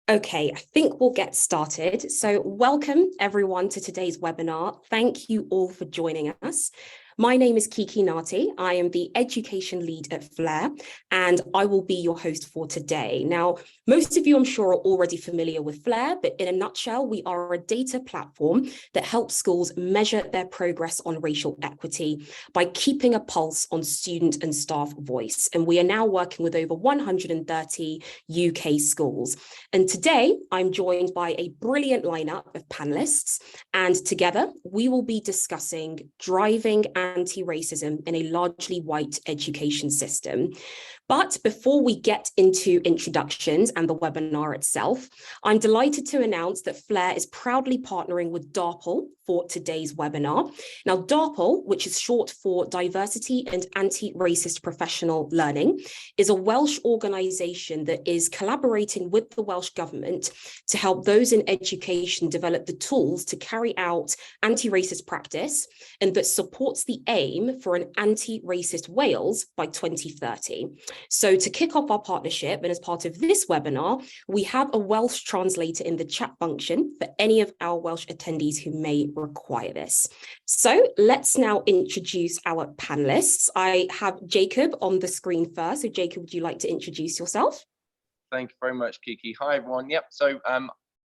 Okay, I think we'll get started. So welcome everyone to today's webinar. Thank you all for joining us. My name is Kiki Nati. I am the education lead at FLAIR, and I will be your host for today. Now, most of you, I'm sure, are already familiar with FLAIR, but in a nutshell, we are a data platform that helps schools measure their progress on racial equity by keeping a pulse on student and staff voice. And we are now working with over 130 UK schools. And today, I'm joined by a brilliant lineup of panelists, and together we will be discussing driving anti-racism in a largely white education system. But before we get into introductions and the webinar itself, I'm delighted to announce that FLAIR is proudly partnering with DARPL for today's webinar. Now, DARPL, which is short for Diversity and Anti-Racist Professional Learning, is a Welsh organisation that is collaborating with the Welsh Government to help those in education develop the tools to carry out anti-racist practice, and that supports the aim for an anti-racist Wales by 2030. So to kick off our partnership, and as part of this webinar, we have a Welsh translator in the chat function for any of our Welsh attendees who may require this. So let's now introduce our panelists. I have Jacob on the screen first. So Jacob, would you like to introduce yourself? Thank you very much, Kiki. Hi, everyone. Yep. So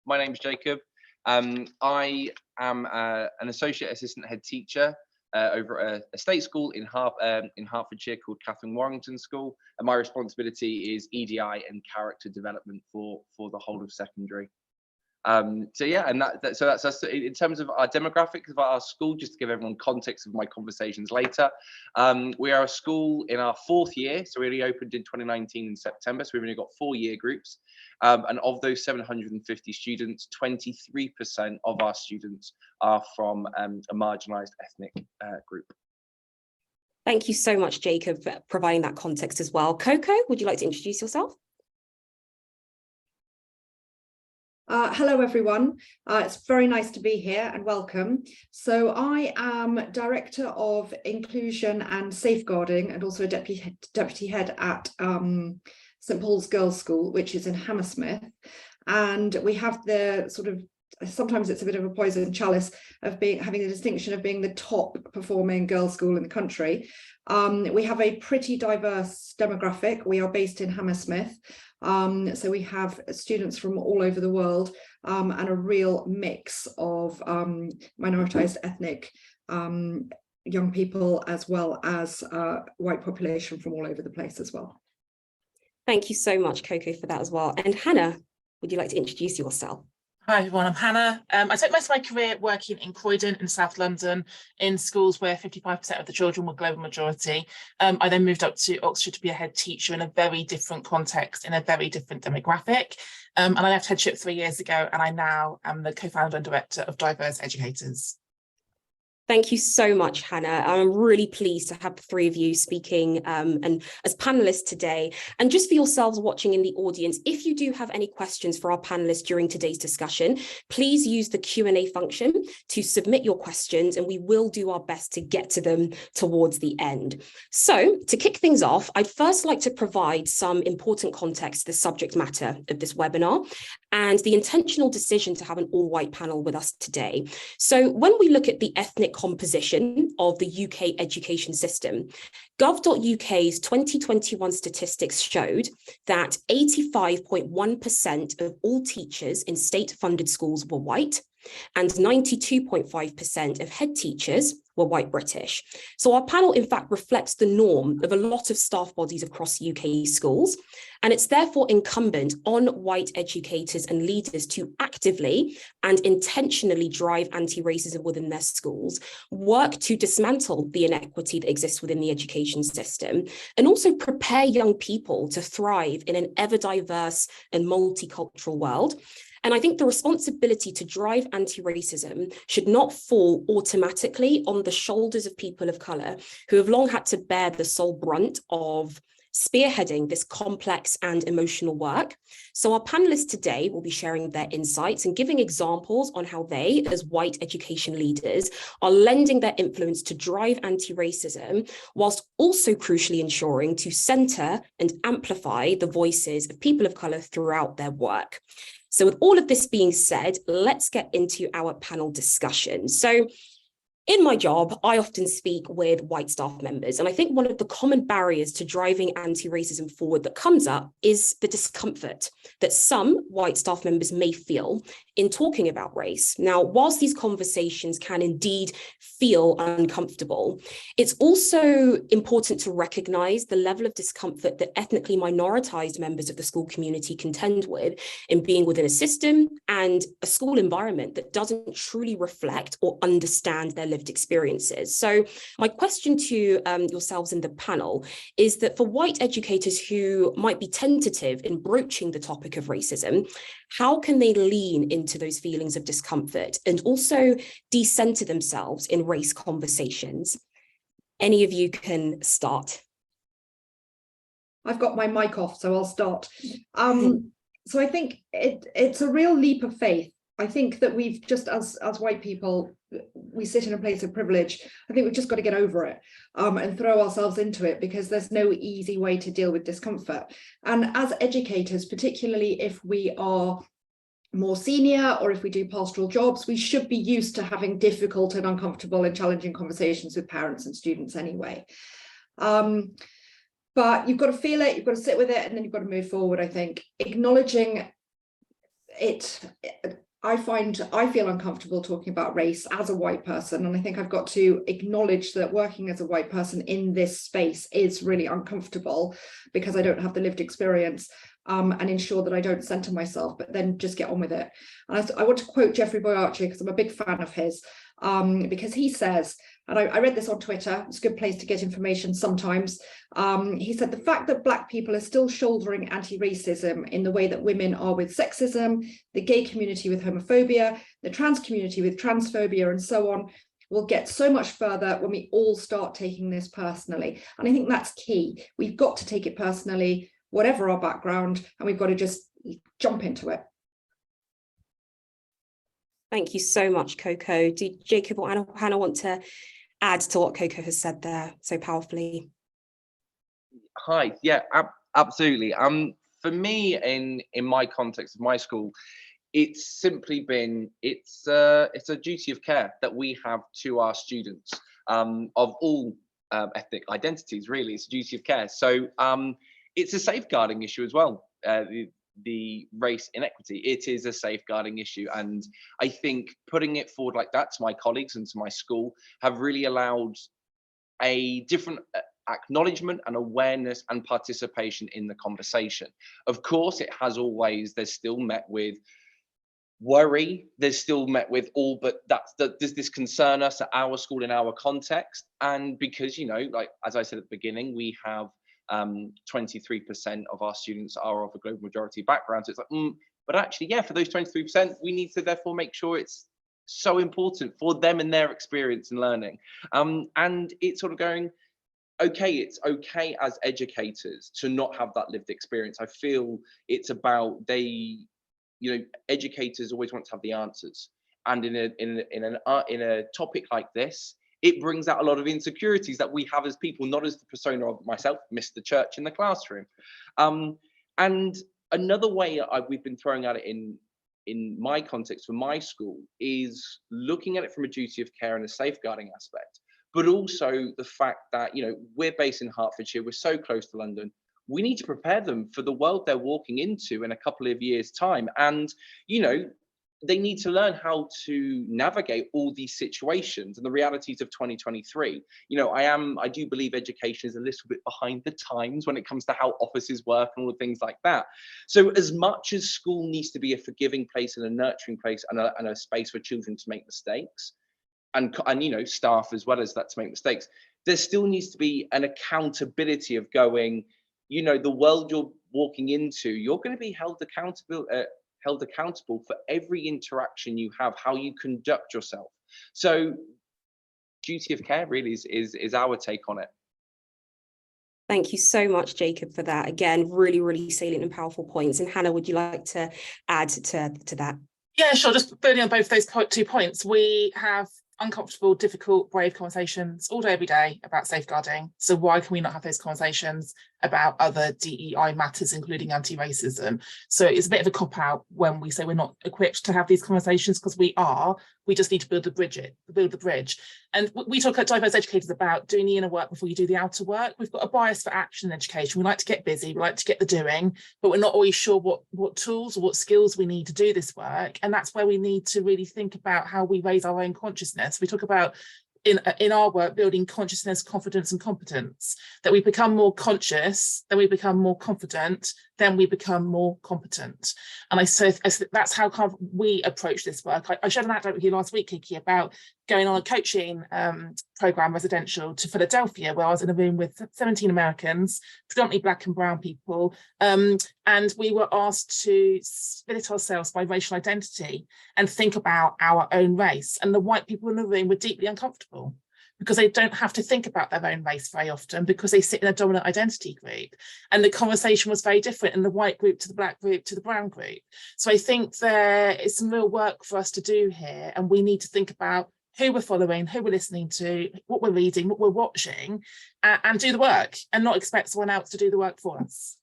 my name is Jacob. I am an associate assistant head teacher over at a state school in Hertfordshire called Catherine Warrington School, and my responsibility is EDI and character development for the whole of secondary. So yeah, and so that's us in terms of our demographics of our school. Just to give everyone context of my conversations later, we are a school in our fourth year, so we only opened in 2019 in September, so we've only got 4-year groups, and of those 750 students, 23% of our students are from a marginalised ethnic group. Thank you so much, Jacob, for providing that context as well. Coco, would you like to introduce yourself? Hello, everyone. It's very nice to be here and welcome. So I am Director of Inclusion and Safeguarding and also Deputy Head at St Paul's Girls' School, which is in Hammersmith. And we have the sort of, sometimes it's a bit of a poison chalice of having the distinction of being the top performing girls' school in the country. We have a pretty diverse demographic. We are based in Hammersmith. So we have students from all over the world and a real mix of minoritized ethnic young people, as well as white population from all over the place as well. Thank you so much, Coco, for that as well. And Hannah, would you like to introduce yourself? Hi everyone, I'm Hannah. I spent most of my career working in Croydon in South London in schools where 55% of the children were global majority. I then moved up to Oxford to be a head teacher in a very different context, in a very different demographic. And I left headship 3 years ago, and I now am the co-founder and director of Diverse Educators. Thank you so much, Hannah. I'm really pleased to have the three of you speaking and as panelists today. And just for yourselves watching in the audience, if you do have any questions for our panelists during today's discussion, please use the Q&A function to submit your questions, and we will do our best to get to them towards the end. So to kick things off, I'd first like to provide some important context to the subject matter of this webinar and the intentional decision to have an all-white panel with us today. So when we look at the ethnic composition of the UK education system, Gov.UK's 2021 statistics showed that 85.1% of all teachers in state-funded schools were white, and 92.5% of head teachers were white British. So our panel, in fact, reflects the norm of a lot of staff bodies across UK schools, and it's therefore incumbent on white educators and leaders to actively and intentionally drive anti-racism within their schools, work to dismantle the inequity that exists within the education system, and also prepare young people to thrive in an ever-diverse and multicultural world. And I think the responsibility to drive anti-racism should not fall automatically on the shoulders of people of colour who have long had to bear the sole brunt of spearheading this complex and emotional work. So our panelists today will be sharing their insights and giving examples on how they, as white education leaders, are lending their influence to drive anti-racism, whilst also crucially ensuring to centre and amplify the voices of people of colour throughout their work. So with all of this being said, let's get into our panel discussion. So in my job, I often speak with white staff members, and I think one of the common barriers to driving anti-racism forward that comes up is the discomfort that some white staff members may feel in talking about race. Now, whilst these conversations can indeed feel uncomfortable, it's also important to recognize the level of discomfort that ethnically minoritized members of the school community contend with in being within a system and a school environment that doesn't truly reflect or understand their lived experiences. So my question to yourselves in the panel is that for white educators who might be tentative in broaching the topic of racism, how can they lean into those feelings of discomfort and also decenter themselves in race conversations? Any of you can start. I've got my mic off, so I'll start. So I think it's a real leap of faith. I think that we've just, as white people, we sit in a place of privilege. I think we've just got to get over it and throw ourselves into it, because there's no easy way to deal with discomfort. And as educators, particularly if we are more senior or if we do pastoral jobs, we should be used to having difficult and uncomfortable and challenging conversations with parents and students anyway. But you've got to feel it, you've got to sit with it, and then you've got to move forward. I think acknowledging it, I feel uncomfortable talking about race as a white person, and I think I've got to acknowledge that working as a white person in this space is really uncomfortable because I don't have the lived experience, and ensure that I don't center myself, but then just get on with it. And I want to quote Jeffrey Boyarchi, because I'm a big fan of his, because he says, and I read this on Twitter, it's a good place to get information sometimes. He said, the fact that Black people are still shouldering anti-racism in the way that women are with sexism, the gay community with homophobia, the trans community with transphobia, and so on, will get so much further when we all start taking this personally. And I think that's key. We've got to take it personally, whatever our background, and we've got to just jump into it. Thank you so much, Coco. Do Jacob or Hannah want to add to what Coco has said there so powerfully? Hi, yeah, absolutely. For me, in my context of my school, it's simply been, it's a duty of care that we have to our students of all ethnic identities. Really, it's a duty of care. So it's a safeguarding issue as well. The race inequity, it is a safeguarding issue, and I think putting it forward like that to my colleagues and to my school have really allowed a different acknowledgement and awareness and participation in the conversation. Of course, it has always, there's still met with worry, there's still met with all, but does this concern us at our school in our context? And because, you know, like as I said at the beginning, we have 23% of our students are of a global majority background. So it's like, but actually, yeah, for those 23%, we need to therefore make sure it's so important for them and their experience and learning. And it's sort of going, okay, it's okay as educators to not have that lived experience. I feel it's about educators always want to have the answers. And in a topic like this, it brings out a lot of insecurities that we have as people, not as the persona of myself, Mr. Church in the classroom. And another way we've been throwing at it in my context for my school is looking at it from a duty of care and a safeguarding aspect, but also the fact that, you know, we're based in Hertfordshire, we're so close to London. We need to prepare them for the world they're walking into in a couple of years' time. And, you know, they need to learn how to navigate all these situations and the realities of 2023. You know, I do believe education is a little bit behind the times when it comes to how offices work and all the things like that. So as much as school needs to be a forgiving place and a nurturing place and a space for children to make mistakes, and you know, staff as well as that to make mistakes, there still needs to be an accountability of going, you know, the world you're walking into, you're going to be held accountable for every interaction you have, how you conduct yourself. So duty of care really is our take on it. Thank you so much, Jacob, for that. Again, really, really salient and powerful points. And Hannah, would you like to add to that? Yeah, sure. Just building on both those 2 points, we have uncomfortable, difficult, brave conversations all day, every day about safeguarding. So why can we not have those conversations about other DEI matters, including anti-racism. So it's a bit of a cop-out when we say we're not equipped to have these conversations, because we are. We just need to build the bridge. And we talk at Diverse Educators about doing the inner work before you do the outer work. We've got a bias for action in education. We like to get busy, we like to get the doing, but we're not always sure what tools or what skills we need to do this work. And that's where we need to really think about how we raise our own consciousness. We talk about in our work building consciousness, confidence and competence, that we become more conscious, then we become more confident, then we become more competent. And that's how kind of we approach this work. I shared an anecdote with you last week, Kiki, about going on a coaching program residential to Philadelphia, where I was in a room with 17 Americans, predominantly Black and brown people, and we were asked to split ourselves by racial identity and think about our own race. And the white people in the room were deeply uncomfortable, because they don't have to think about their own race very often, because they sit in a dominant identity group. And the conversation was very different in the white group to the Black group to the brown group. So I think there is some real work for us to do here, and we need to think about who we're following, who we're listening to, what we're reading, what we're watching, and do the work, and not expect someone else to do the work for us.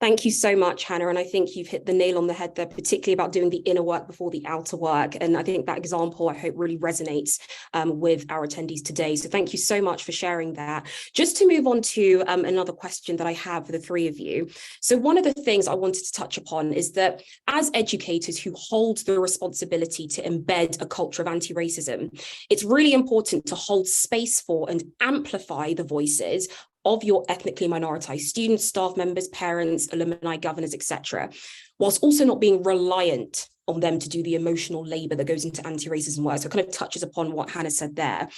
Thank you so much, Hannah. And I think you've hit the nail on the head there, particularly about doing the inner work before the outer work. And I think that example, I hope, really resonates with our attendees today. So thank you so much for sharing that. Just to move on to another question that I have for the three of you. So one of the things I wanted to touch upon is that as educators who hold the responsibility to embed a culture of anti-racism, it's really important to hold space for and amplify the voices of your ethnically minoritized students, staff members, parents, alumni, governors, etc., whilst also not being reliant on them to do the emotional labor that goes into anti-racism work. So it kind of touches upon what Hannah said there.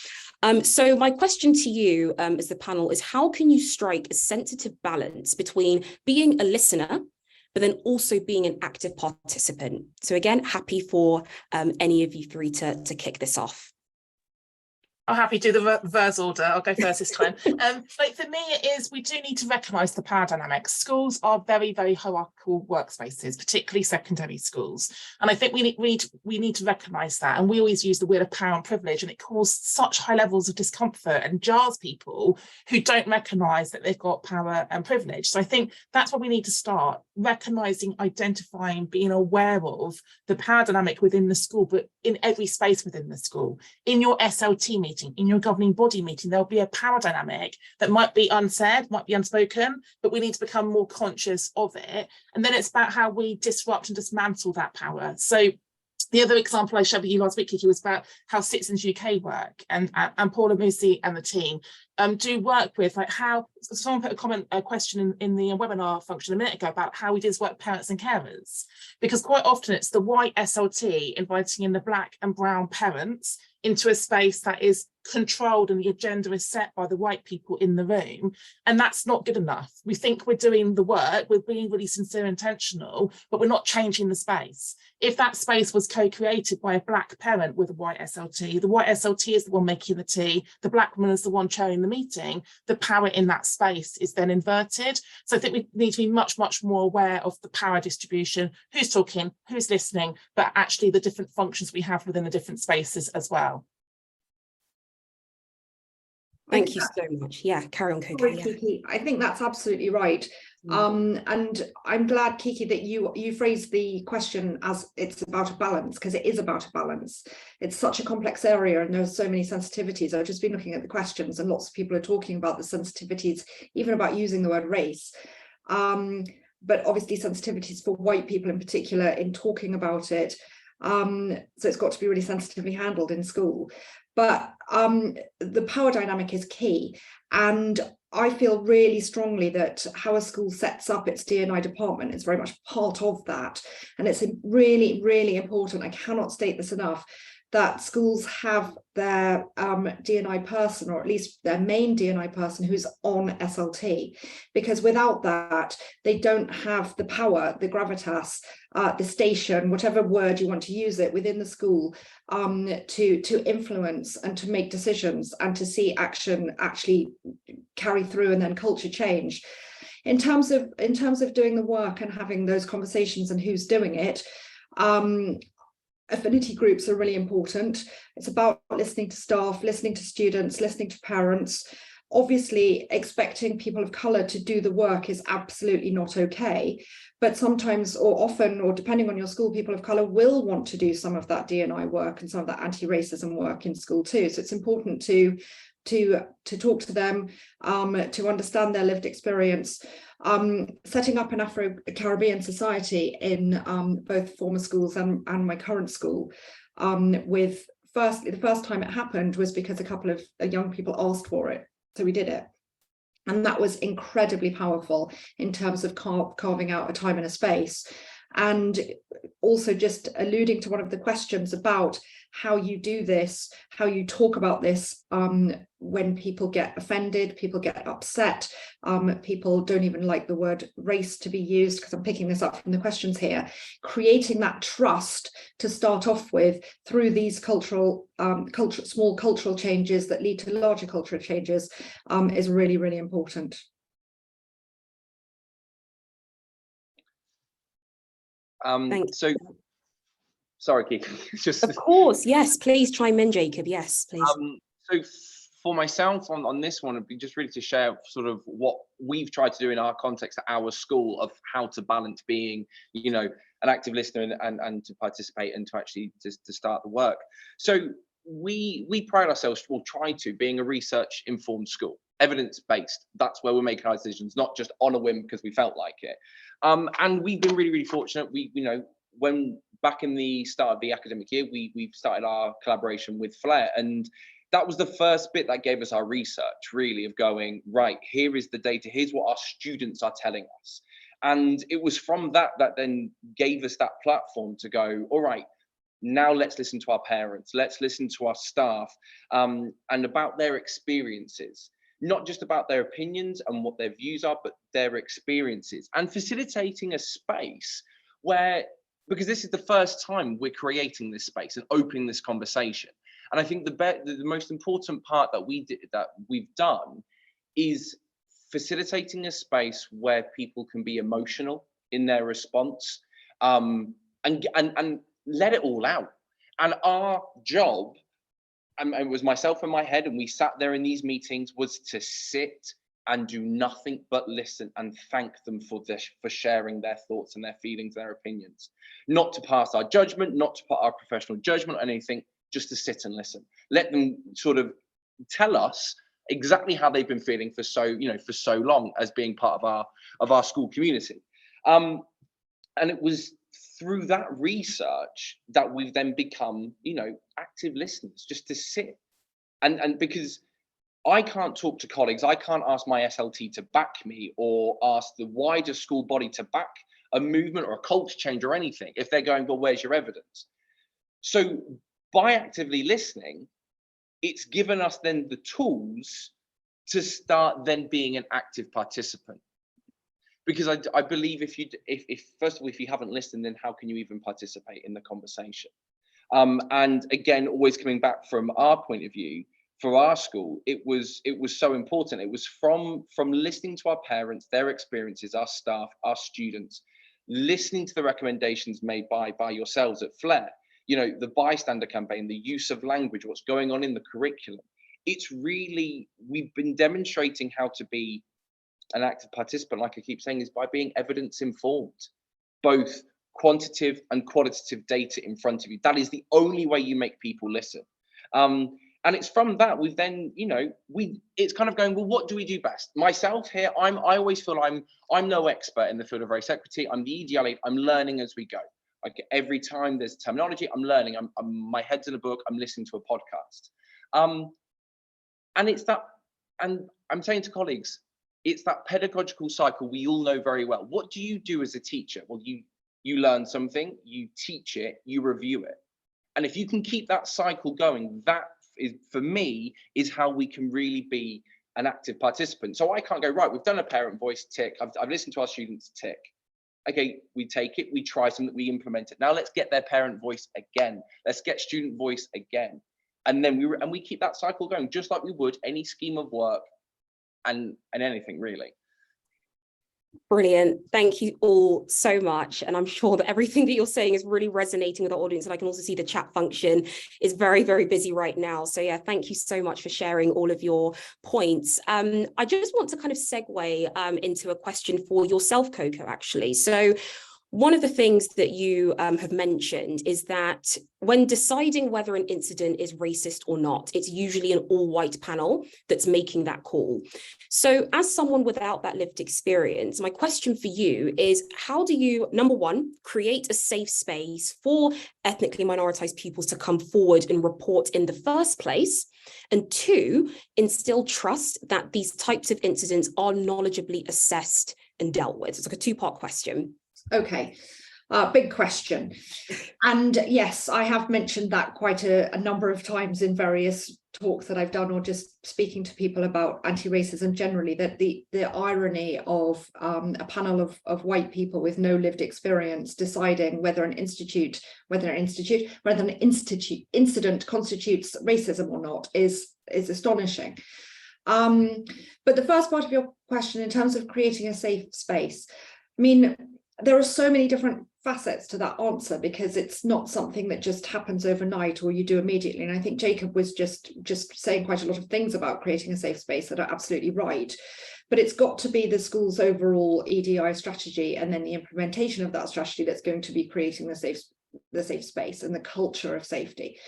So my question to you as the panel is, how can you strike a sensitive balance between being a listener, but then also being an active participant? So again, happy for any of you three to kick this off. I'm happy to do the reverse order. I'll go first this time. Like for me, it is, we do need to recognise the power dynamics. Schools are very, very hierarchical workspaces, particularly secondary schools. And I think we need to recognise that. And we always use the word of power and privilege, and it causes such high levels of discomfort and jars people who don't recognise that they've got power and privilege. So I think that's where we need to start, recognising, identifying, being aware of the power dynamic within the school, but in every space within the school. In your SLT meeting, in your governing body meeting, there'll be a power dynamic that might be unsaid, might be unspoken, but we need to become more conscious of it. And then it's about how we disrupt and dismantle that power. So the other example I shared with you last week, Kiki, was about how Citizens UK work, and Paula Musi and the team do work with, like, how someone put a question in the webinar function a minute ago about how we do this work with parents and carers, because quite often it's the white SLT inviting in the Black and brown parents into a space that is controlled and the agenda is set by the white people in the room, and that's not good enough. We think we're doing the work, we're being really sincere and intentional, but we're not changing the space. If that space was co-created by a Black parent with a white SLT, the white SLT is the one making the tea, the Black woman is the one chairing the meeting, the power in that space is then inverted. So I think we need to be much, much more aware of the power distribution, who's talking, who's listening, but actually the different functions we have within the different spaces as well. Thank you so much. Yeah, carry on, Coco. Sorry, Kiki. I think that's absolutely right. And I'm glad, Kiki, that you phrased the question as it's about a balance, because it is about a balance. It's such a complex area and there's so many sensitivities. I've just been looking at the questions and lots of people are talking about the sensitivities, even about using the word race. But obviously sensitivities for white people in particular in talking about it. So it's got to be really sensitively handled in school. But the power dynamic is key. And I feel really strongly that how a school sets up its D&I department is very much part of that. And it's really, really important, I cannot state this enough, that schools have their D&I person, or at least their main D&I person, who's on SLT, because without that, they don't have the power, the gravitas, the station, whatever word you want to use it within the school, to influence and to make decisions and to see action actually carry through and then culture change. In terms of doing the work and having those conversations and who's doing it, affinity groups are really important. It's about listening to staff, listening to students, listening to parents. Obviously, expecting people of colour to do the work is absolutely not okay. But sometimes, or often, or depending on your school, people of colour will want to do some of that D&I work and some of that anti-racism work in school too. So it's important to talk to them, to understand their lived experience. Setting up an Afro-Caribbean society in both former schools and my current school, the first time it happened was because a couple of young people asked for it. So we did it. And that was incredibly powerful in terms of carving out a time and a space. And also just alluding to one of the questions about how you do this, how you talk about this when people get offended, people get upset, people don't even like the word race to be used, because I'm picking this up from the questions here. Creating that trust to start off with through these small cultural changes that lead to larger cultural changes is really, really important. So, sorry, Keith. Of course, yes, please chime in, Jacob. Yes, please. So for myself on this one, it'd be just really to share sort of what we've tried to do in our context at our school of how to balance being, you know, an active listener and to participate and to actually to start the work. So we pride ourselves, or try to, being a research informed school, evidence based. That's where we're making our decisions, not just on a whim because we felt like it. And we've been really, really fortunate. When back in the start of the academic year, we've started our collaboration with Flare, and that was the first bit that gave us our research, really, of going, right, here is the data, here's what our students are telling us. And it was from that then gave us that platform to go, all right, now let's listen to our parents, let's listen to our staff, and about their experiences. Not just about their opinions and what their views are, but their experiences, and facilitating a space where, because this is the first time we're creating this space and opening this conversation. And I think the most important part that we've done is facilitating a space where people can be emotional in their response, and let it all out. And our job, and it was myself in my head, and we sat there in these meetings, was to sit and do nothing but listen and thank them for sharing their thoughts and their feelings, their opinions. Not to pass our judgment, not to put our professional judgment on anything, just to sit and listen. Let them sort of tell us exactly how they've been feeling for so long as being part of our school community. And it was through that research that we've then become, active listeners, just to sit. And because I can't talk to colleagues, I can't ask my SLT to back me or ask the wider school body to back a movement or a culture change or anything if they're going, well, where's your evidence? So by actively listening, it's given us then the tools to start then being an active participant. Because I believe if first of all, if you haven't listened, then how can you even participate in the conversation? And again, always coming back from our point of view, for our school, it was so important. It was from listening to our parents, their experiences, our staff, our students, listening to the recommendations made by yourselves at Flare, the bystander campaign, the use of language, what's going on in the curriculum. It's really, we've been demonstrating how to be an active participant, like I keep saying, is by being evidence informed, both quantitative and qualitative data in front of you. That is the only way you make people listen. And it's from that we've then, it's kind of going, well, what do we do best? Myself here, I always feel I'm no expert in the field of race equity. I'm the EDL lead. I'm learning as we go. Like every time there's terminology, I'm learning. My head's in a book. I'm listening to a podcast. And it's that, and I'm saying to colleagues, it's that pedagogical cycle we all know very well. What do you do as a teacher? Well, you learn something, you teach it, you review it. And if you can keep that cycle going, that is, for me, is how we can really be an active participant. So I can't go, right, we've done a parent voice, tick. I've listened to our students, tick. Okay, we take it, we try something, we implement it. Now let's get their parent voice again. Let's get student voice again. And then we keep that cycle going, just like we would any scheme of work and anything really. Brilliant. Thank you all so much. And I'm sure that everything that you're saying is really resonating with the audience. And I can also see the chat function is very, very busy right now. So yeah, thank you so much for sharing all of your points. I just want to kind of segue into a question for yourself, Coco, actually. So one of the things that you have mentioned is that when deciding whether an incident is racist or not, it's usually an all-white panel that's making that call. So as someone without that lived experience, my question for you is, how do you, number one, create a safe space for ethnically minoritized peoples to come forward and report in the first place? And two, instill trust that these types of incidents are knowledgeably assessed and dealt with? It's like a two-part question. Okay, big question. And yes, I have mentioned that quite a number of times in various talks that I've done, or just speaking to people about anti-racism generally, that the irony of a panel of white people with no lived experience deciding whether an incident constitutes racism or not is astonishing. But the first part of your question, in terms of creating a safe space, I mean, there are so many different facets to that answer, because it's not something that just happens overnight or you do immediately. And I think Jacob was just saying quite a lot of things about creating a safe space that are absolutely right. But it's got to be the school's overall EDI strategy and then the implementation of that strategy that's going to be creating the safe space and the culture of safety.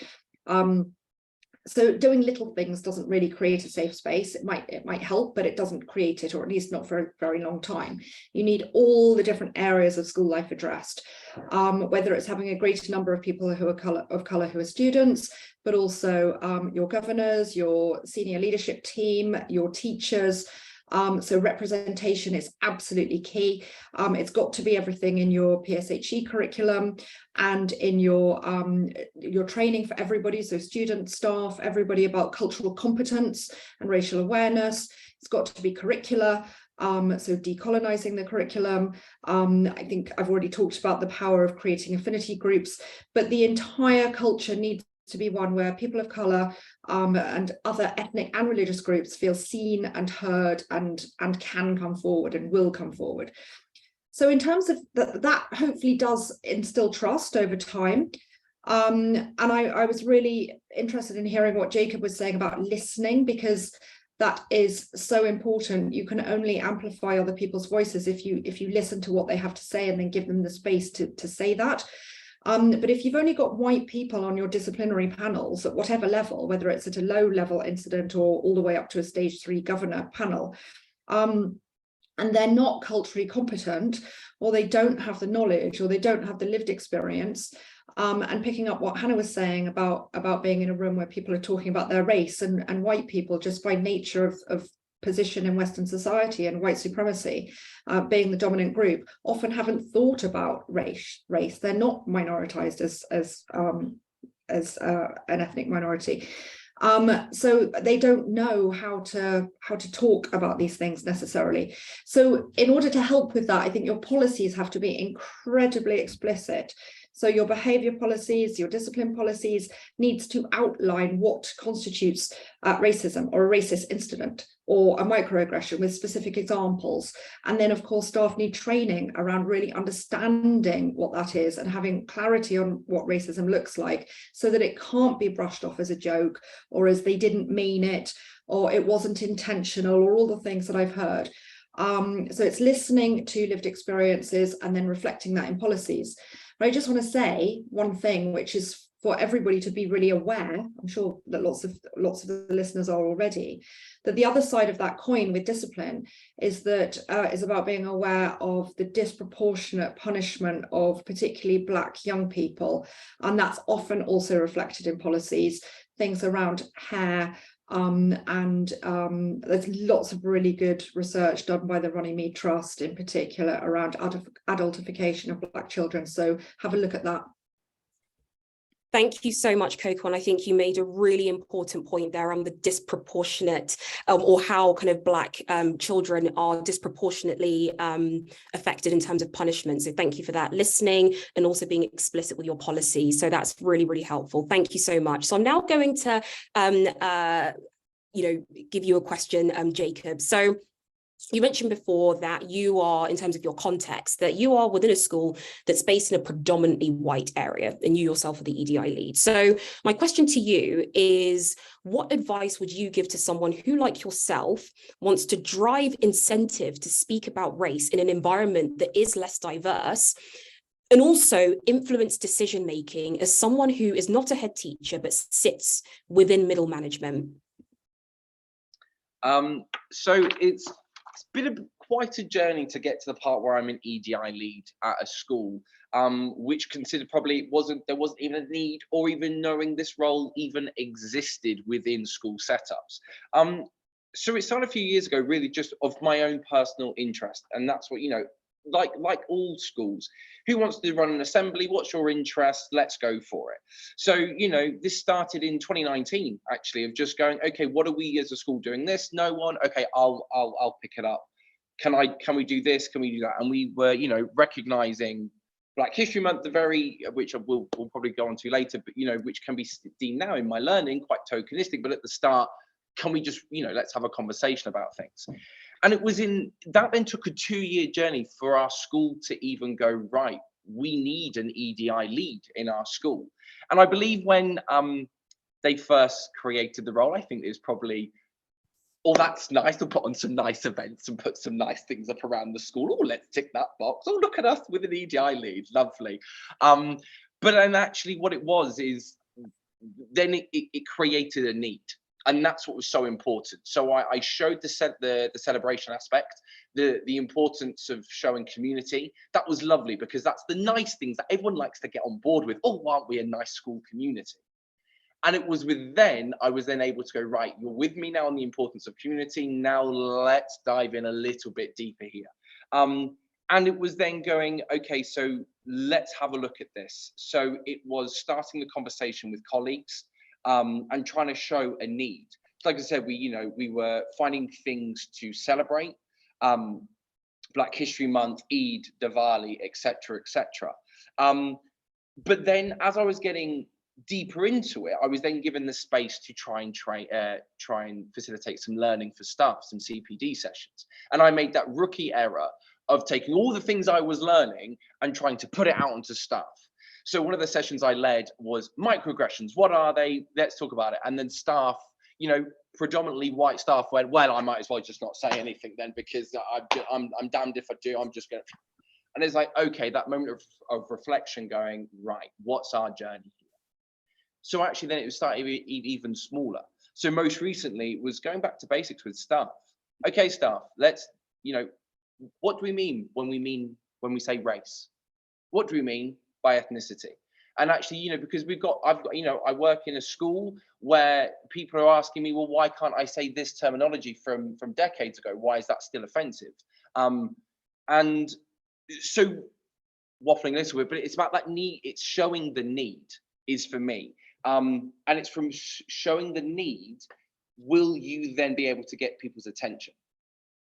So doing little things doesn't really create a safe space. It might help, but it doesn't create it, or at least not for a very long time. You need all the different areas of school life addressed, whether it's having a greater number of people who are of colour who are students, but also your governors, your senior leadership team, your teachers. So representation is absolutely key. It's got to be everything in your PSHE curriculum and in your training for everybody, so students, staff, everybody, about cultural competence and racial awareness. It's got to be curricular, so decolonizing the curriculum. I think I've already talked about the power of creating affinity groups, but the entire culture needs to be one where people of colour and other ethnic and religious groups feel seen and heard and can come forward and will come forward. So in terms of that hopefully does instill trust over time. And I was really interested in hearing what Jacob was saying about listening, because that is so important. You can only amplify other people's voices if you listen to what they have to say and then give them the space to say that. But if you've only got white people on your disciplinary panels at whatever level, whether it's at a low level incident or all the way up to a stage 3 governor panel, and they're not culturally competent, or they don't have the knowledge, or they don't have the lived experience, and picking up what Hannah was saying about being in a room where people are talking about their race, and white people, just by nature of position in Western society and white supremacy, being the dominant group, often haven't thought about race. They're not minoritized as an ethnic minority. So they don't know how to talk about these things necessarily. So in order to help with that, I think your policies have to be incredibly explicit. So your behaviour policies, your discipline policies needs to outline what constitutes racism or a racist incident or a microaggression with specific examples. And then, of course, staff need training around really understanding what that is and having clarity on what racism looks like, so that it can't be brushed off as a joke, or as they didn't mean it, or it wasn't intentional, or all the things that I've heard. So it's listening to lived experiences and then reflecting that in policies. But I just want to say one thing, which is for everybody to be really aware. I'm sure that lots of the listeners are already, that the other side of that coin with discipline is that is about being aware of the disproportionate punishment of particularly Black young people, and that's often also reflected in policies, things around hair. And there's lots of really good research done by the Runnymede Trust in particular around adultification of Black children. So have a look at that. Thank you so much, Coco. And I think you made a really important point there on the disproportionate or how kind of Black children are disproportionately affected in terms of punishment. So thank you for that, listening and also being explicit with your policy. So that's really, really helpful. Thank you so much. So I'm now going to, give you a question, Jacob. So You mentioned before that you are, in terms of your context, that you are within a school that's based in a predominantly white area, and you yourself are the EDI lead. So my question to you is, what advice would you give to someone who, like yourself, wants to drive incentive to speak about race in an environment that is less diverse, and also influence decision-making as someone who is not a head teacher, but sits within middle management? So it's been quite a journey to get to the part where I'm an EDI lead at a school, which considered probably there wasn't even a need, or even knowing this role even existed within school setups. So it started a few years ago, really just of my own personal interest, and that's what, like all schools, who wants to run an assembly? What's your interest? Let's go for it. So, this started in 2019, actually, of just going, okay, what are we as a school doing this? No one. Okay, I'll pick it up. Can we do this? Can we do that? And we were, recognizing Black History Month, which we'll probably go on to later, but, which can be deemed now in my learning quite tokenistic, but at the start, can we just, let's have a conversation about things. And it was that then took a 2-year journey for our school to even go, right, we need an EDI lead in our school. And I believe when they first created the role, I think it was probably, oh, that's nice to put on some nice events and put some nice things up around the school. Oh, let's tick that box. Oh, look at us with an EDI lead, lovely. But then actually what it was is then it created a need. And that's what was so important. So I showed the celebration aspect, the importance of showing community. That was lovely, because that's the nice things that everyone likes to get on board with. Oh, aren't we a nice school community? And it was I was then able to go, right, you're with me now on the importance of community. Now let's dive in a little bit deeper here. And it was then going, okay, so let's have a look at this. So it was starting the conversation with colleagues, and trying to show a need. Like I said, we were finding things to celebrate, Black History Month, Eid, Diwali, etc., etc. But then, as I was getting deeper into it, I was then given the space to try and facilitate some learning for staff, some CPD sessions. And I made that rookie error of taking all the things I was learning and trying to put it out onto staff. So one of the sessions I led was microaggressions. What are they? Let's talk about it. And then staff, predominantly white staff went, well, I might as well just not say anything then, because I'm damned if I do. I'm just going to. And it's like, okay, that moment of reflection going, right, what's our journey here? So actually then it started even smaller. So most recently was going back to basics with staff. Okay, staff, let's, what do we mean when we say race? What do we mean by ethnicity? And actually, because I work in a school where people are asking me, well, why can't I say this terminology from decades ago? Why is that still offensive? And so waffling a little bit, but it's about that need. It's showing the need is for me. And it's from showing the need, will you then be able to get people's attention?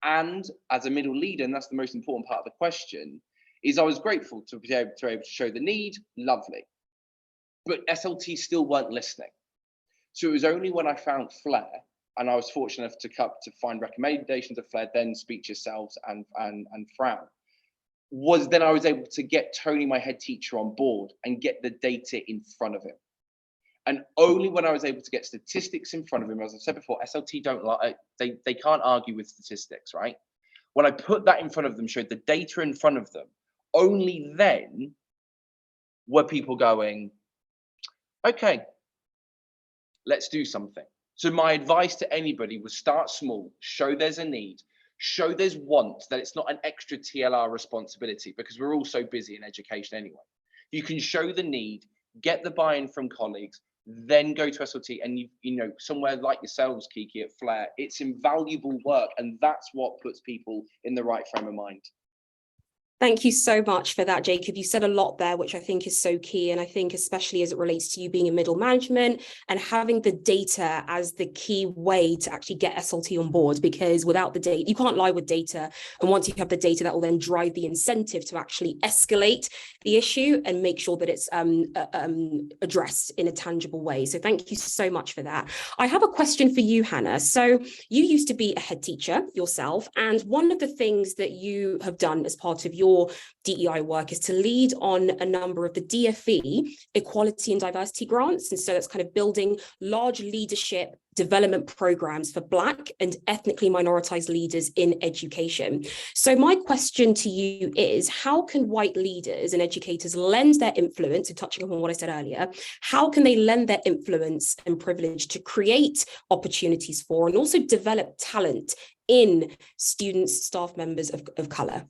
And as a middle leader, and that's the most important part of the question, is I was grateful to be able to show the need, lovely. But SLT still weren't listening. So it was only when I found Flair, and I was fortunate enough to find recommendations of Flair, then Speak Yourselves and Frown, was then I was able to get Tony, my head teacher, on board and get the data in front of him. And only when I was able to get statistics in front of him, as I said before, SLT don't like, they can't argue with statistics, right? When I put that in front of them, showed the data in front of them, only then were people going, okay, let's do something. So my advice to anybody was start small, show there's a need, show there's want, that it's not an extra TLR responsibility, because we're all so busy in education anyway. You can show the need, get the buy-in from colleagues, then go to SLT, and somewhere like yourselves, Kiki, at Flair, it's invaluable work, and that's what puts people in the right frame of mind. Thank you so much for that, Jacob. You said a lot there, which I think is so key. And I think especially as it relates to you being in middle management and having the data as the key way to actually get SLT on board, because without the data, you can't lie with data. And once you have the data, that will then drive the incentive to actually escalate the issue and make sure that it's addressed in a tangible way. So thank you so much for that. I have a question for you, Hannah. So you used to be a head teacher yourself. And one of the things that you have done as part of your DEI work is to lead on a number of the DFE equality and diversity grants. And so that's kind of building large leadership development programs for Black and ethnically minoritized leaders in education. So my question to you is, how can white leaders and educators lend their influence, and touching upon what I said earlier, how can they lend their influence and privilege to create opportunities for and also develop talent in students, staff members of colour?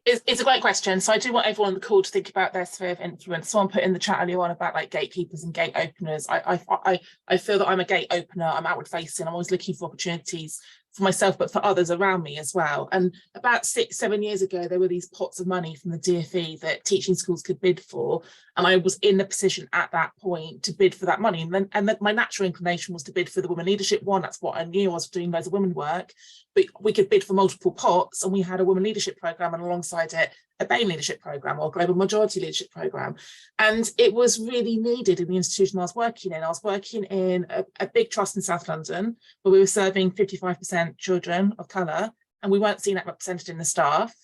It's a great question. So I do want everyone on the call to think about their sphere of influence. Someone put in the chat earlier on about like gatekeepers and gate openers. I feel that I'm a gate opener. I'm outward facing. I'm always looking for opportunities for myself, but for others around me as well. And about 6-7 years ago, there were these pots of money from the DFE that teaching schools could bid for. And I was in the position at that point to bid for that money. And then my natural inclination was to bid for the women leadership one. That's what I knew. I was doing loads of women work, but we could bid for multiple pots. And we had a women leadership program, and alongside it, a BAME leadership program or global majority leadership program. And it was really needed in the institution I was working in. I was working in a big trust in South London where we were serving 55% children of colour, and we weren't seeing that represented in the staff.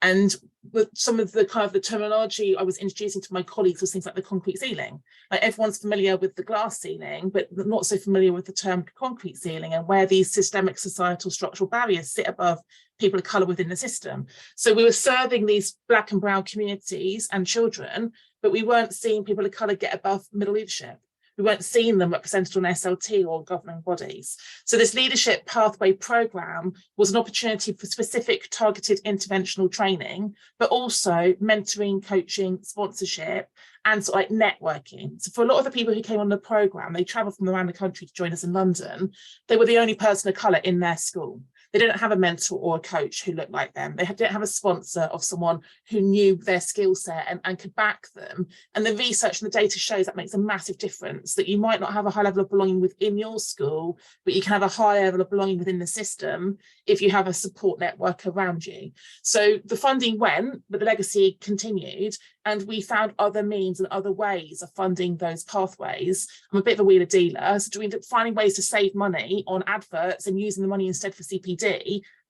And with some of the kind of the terminology I was introducing to my colleagues was things like the concrete ceiling. Like everyone's familiar with the glass ceiling, but not so familiar with the term concrete ceiling and where these systemic societal structural barriers sit above people of colour within the system. So we were serving these Black and brown communities and children, but we weren't seeing people of colour get above middle leadership. We weren't seeing them represented on SLT or governing bodies. So this leadership pathway programme was an opportunity for specific targeted interventional training, but also mentoring, coaching, sponsorship, and sort of like networking. So for a lot of the people who came on the programme, they travelled from around the country to join us in London. They were the only person of colour in their school. They didn't have a mentor or a coach who looked like them. They didn't have a sponsor of someone who knew their skill set and could back them. And the research and the data shows that makes a massive difference, that you might not have a high level of belonging within your school, but you can have a high level of belonging within the system if you have a support network around you. So the funding went, but the legacy continued. And we found other means and other ways of funding those pathways. I'm a bit of a wheeler dealer, so finding ways to save money on adverts and using the money instead for CPD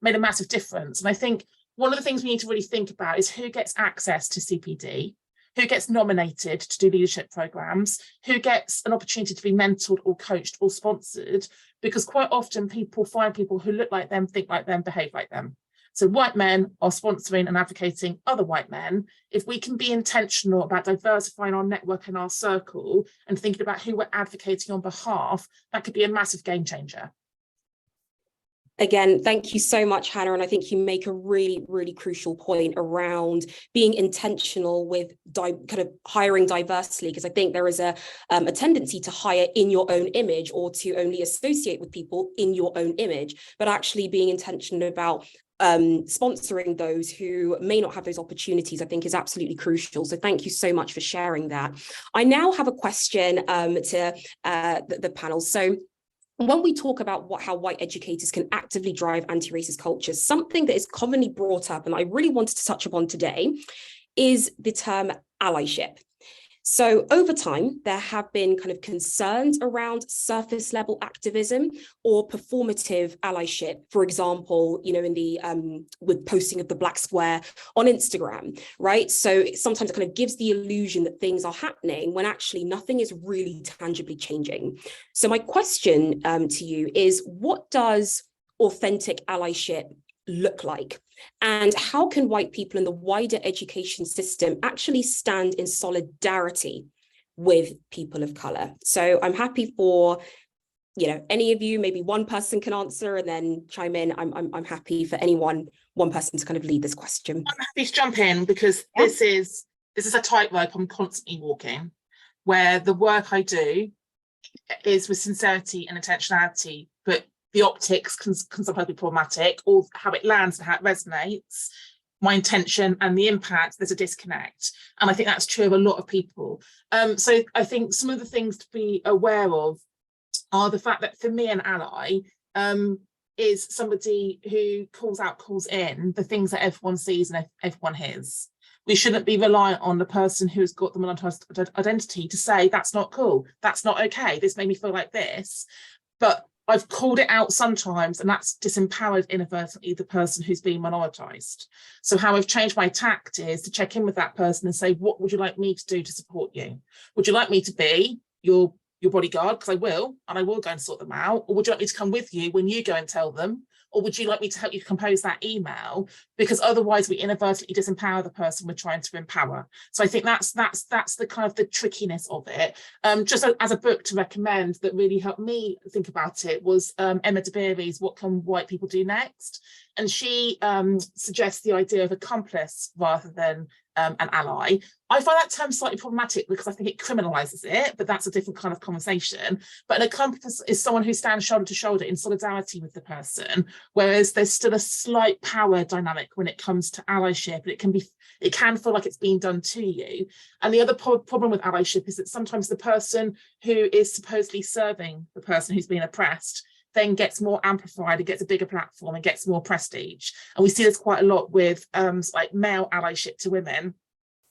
made a massive difference. And I think one of the things we need to really think about is who gets access to CPD, who gets nominated to do leadership programs, who gets an opportunity to be mentored or coached or sponsored, because quite often people find people who look like them, think like them, behave like them. So white men are sponsoring and advocating other white men. If we can be intentional about diversifying our network and our circle and thinking about who we're advocating on behalf, that could be a massive game changer. Again, thank you so much, Hannah. And I think you make a really, really crucial point around being intentional with kind of hiring diversely, because I think there is a tendency to hire in your own image or to only associate with people in your own image, but actually being intentional about sponsoring those who may not have those opportunities, I think is absolutely crucial. So thank you so much for sharing that. I now have a question to the panel. So when we talk about how white educators can actively drive anti-racist cultures, something that is commonly brought up, and I really wanted to touch upon today, is the term allyship. So over time, there have been kind of concerns around surface level activism or performative allyship. For example, you know, in the with posting of the black square on Instagram, right? So sometimes it kind of gives the illusion that things are happening when actually nothing is really tangibly changing. So my question to you is, what does authentic allyship look like? And how can white people in the wider education system actually stand in solidarity with people of color? So I'm happy for, you know, any of you, maybe one person can answer and then chime in. I'm happy for one person to kind of lead this question. I'm happy to jump in because this is a tightrope I'm constantly walking, where the work I do is with sincerity and intentionality, but the optics can sometimes be problematic, or how it lands and how it resonates my intention and the impact, there's a disconnect. And I think that's true of a lot of people. So I think some of the things to be aware of are the fact that for me, an ally is somebody who calls in the things that everyone sees and everyone hears. We shouldn't be reliant on the person who's got the monetized identity to say, that's not cool, that's not okay, this made me feel like this. But I've called it out sometimes, and that's disempowered inadvertently the person who's being minoritized. So how I've changed my tact is to check in with that person and say, what would you like me to do to support you? Would you like me to be your bodyguard? Because I will, and I will go and sort them out. Or would you like me to come with you when you go and tell them? Or would you like me to help you compose that email? Because otherwise we inadvertently disempower the person we're trying to empower. So I think that's the kind of the trickiness of it. Just as a book to recommend that really helped me think about it was Emma Dabiri's What Can White People Do Next? And she suggests the idea of accomplice rather than an ally. I find that term slightly problematic because I think it criminalizes it, but that's a different kind of conversation. But an accomplice is someone who stands shoulder to shoulder in solidarity with the person, whereas there's still a slight power dynamic when it comes to allyship. It can feel like it's being done to you. And the other problem with allyship is that sometimes the person who is supposedly serving the person who's being oppressed then gets more amplified, it gets a bigger platform, and gets more prestige. And we see this quite a lot with like male allyship to women.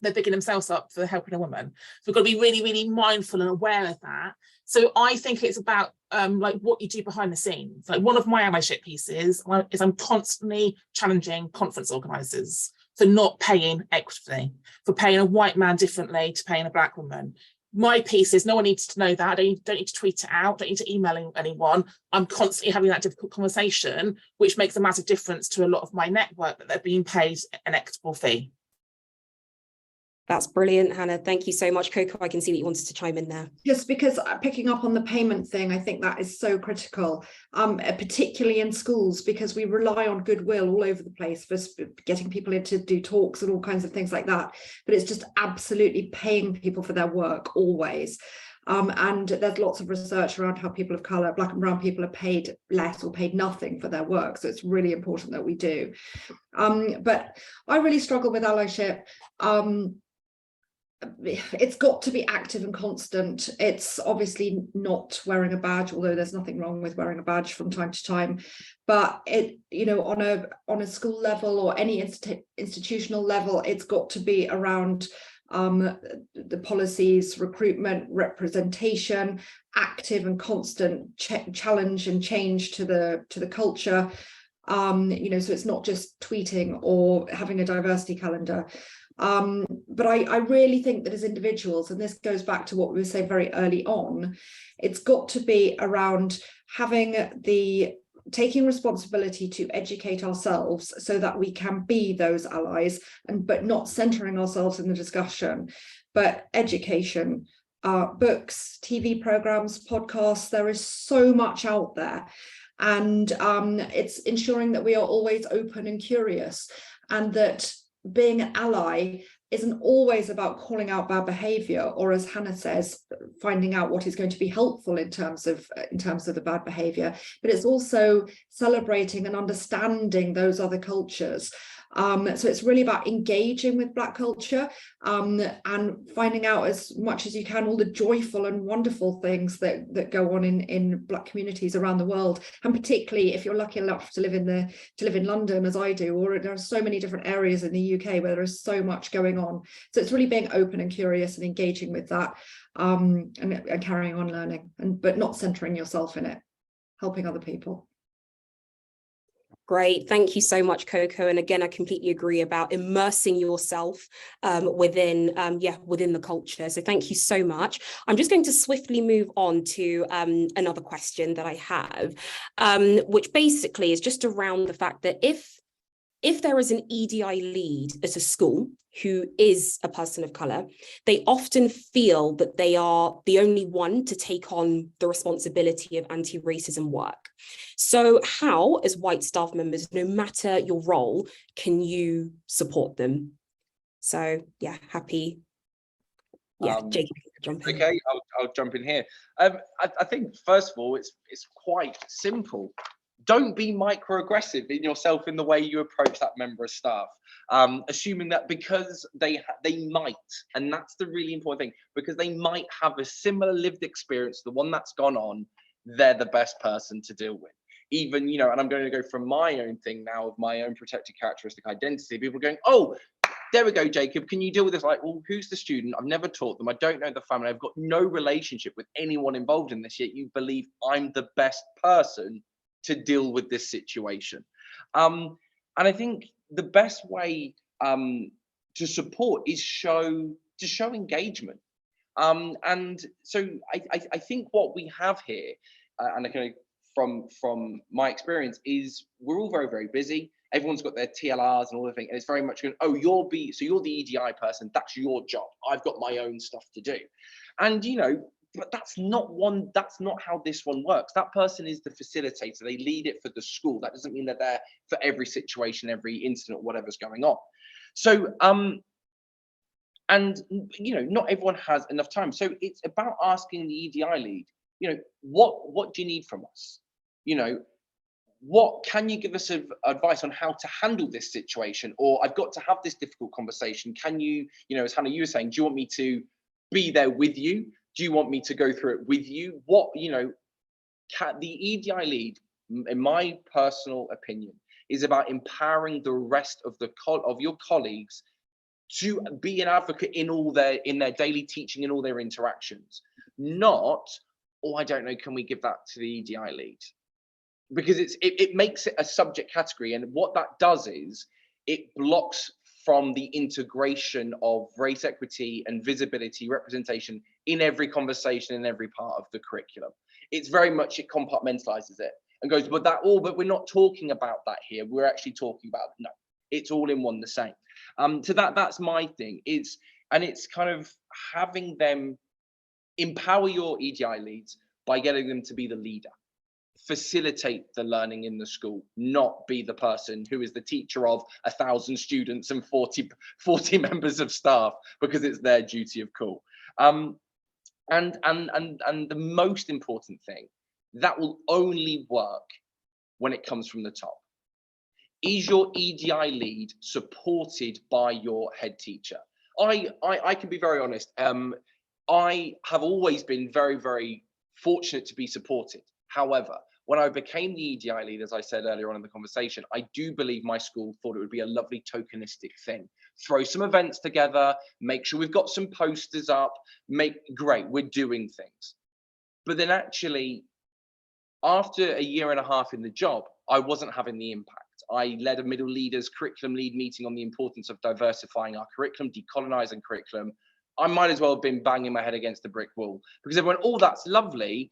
They're bigging themselves up for helping a woman. So we've got to be really, really mindful and aware of that. So I think it's about like what you do behind the scenes. Like one of my allyship pieces is I'm constantly challenging conference organisers for not paying equitably, for paying a white man differently to paying a black woman. My piece is no one needs to know that. I don't need to tweet it out, don't need to email anyone. I'm constantly having that difficult conversation, which makes a massive difference to a lot of my network that they're being paid an equitable fee. That's brilliant, Hannah. Thank you so much. Coco, I can see that you wanted to chime in there. Just because picking up on the payment thing, I think that is so critical, particularly in schools, because we rely on goodwill all over the place for getting people in to do talks and all kinds of things like that. But it's just absolutely paying people for their work always. And there's lots of research around how people of colour, black and brown people, are paid less or paid nothing for their work. So it's really important that we do. But I really struggle with allyship. It's got to be active and constant. It's obviously not wearing a badge, although there's nothing wrong with wearing a badge from time to time. But it, you know, on a school level or any institutional level, it's got to be around the policies, recruitment, representation, active and constant challenge and change to the culture. You know, so it's not just tweeting or having a diversity calendar. But I really think that as individuals, and this goes back to what we were saying very early on, it's got to be around taking responsibility to educate ourselves so that we can be those allies, but not centering ourselves in the discussion, but education, books, TV programs, podcasts. There is so much out there, and it's ensuring that we are always open and curious, and that being an ally isn't always about calling out bad behavior, or, as Hannah says, finding out what is going to be helpful in terms of the bad behavior, but it's also celebrating and understanding those other cultures. So it's really about engaging with Black culture, and finding out as much as you can all the joyful and wonderful things that go on in Black communities around the world, and particularly if you're lucky enough to live in London, as I do, or there are so many different areas in the UK where there is so much going on. So it's really being open and curious and engaging with that, and carrying on learning, but not centering yourself in it, helping other people. Great. Thank you so much, Coco. And again, I completely agree about immersing yourself within the culture. So thank you so much. I'm just going to swiftly move on to another question that I have, which basically is just around the fact that if there is an EDI lead at a school who is a person of colour, they often feel that they are the only one to take on the responsibility of anti-racism work. So how, as white staff members, no matter your role, can you support them? So yeah, happy. Yeah, Jake, jump in. Okay, I'll jump in here. I think first of all, it's quite simple. don't be microaggressive in yourself in the way you approach that member of staff, assuming that because they might, and that's the really important thing, because they might have a similar lived experience to the one that's gone on, they're the best person to deal with. Even, you know, and I'm going to go from my own thing now of my own protected characteristic identity. People are going, oh, there we go, Jacob, can you deal with this? Like, well, who's the student? I've never taught them. I don't know the family. I've got no relationship with anyone involved in this, yet you believe I'm the best person to deal with this situation. And I think the best way to support is show engagement. And so I think what we have here, and I kind of from my experience, is we're all very, very busy. Everyone's got their TLRs and all the things, and it's very much going, oh, you're the EDI person, that's your job. I've got my own stuff to do. And, you know, but that's not how this one works. That person is the facilitator. They lead it for the school. That doesn't mean they're there for every situation, every incident, whatever's going on. So, and, you know, not everyone has enough time. So it's about asking the EDI lead, you know, what do you need from us? You know, what can you give us advice on how to handle this situation? Or I've got to have this difficult conversation. Can you, you know, as Hannah, you were saying, do you want me to be there with you? Do you want me to go through it with you? What, you know, the EDI lead, in my personal opinion, is about empowering the rest of your colleagues to be an advocate in their daily teaching and all their interactions. Not, oh, I don't know, can we give that to the EDI lead? Because it makes it a subject category, and what that does is it blocks from the integration of race equity and visibility representation in every conversation, in every part of the curriculum. It's very much, it compartmentalizes it and goes, but we're not talking about that here. We're actually talking about, no, it's all in one the same. So that's my thing. It's kind of having them empower your EDI leads by getting them to be the leader. Facilitate the learning in the school, not be the person who is the teacher of 1,000 students and 40 members of staff because it's their duty of call. And the most important thing, that will only work when it comes from the top. Is your EDI lead supported by your head teacher? I can be very honest. I have always been very, very fortunate to be supported. However, when I became the EDI lead, as I said earlier on in the conversation, I do believe my school thought it would be a lovely tokenistic thing. Throw some events together, make sure we've got some posters up, great, we're doing things. But then actually, after a year and a half in the job, I wasn't having the impact. I led a middle leaders curriculum lead meeting on the importance of diversifying our curriculum, decolonizing curriculum. I might as well have been banging my head against a brick wall because everyone, oh, that's lovely,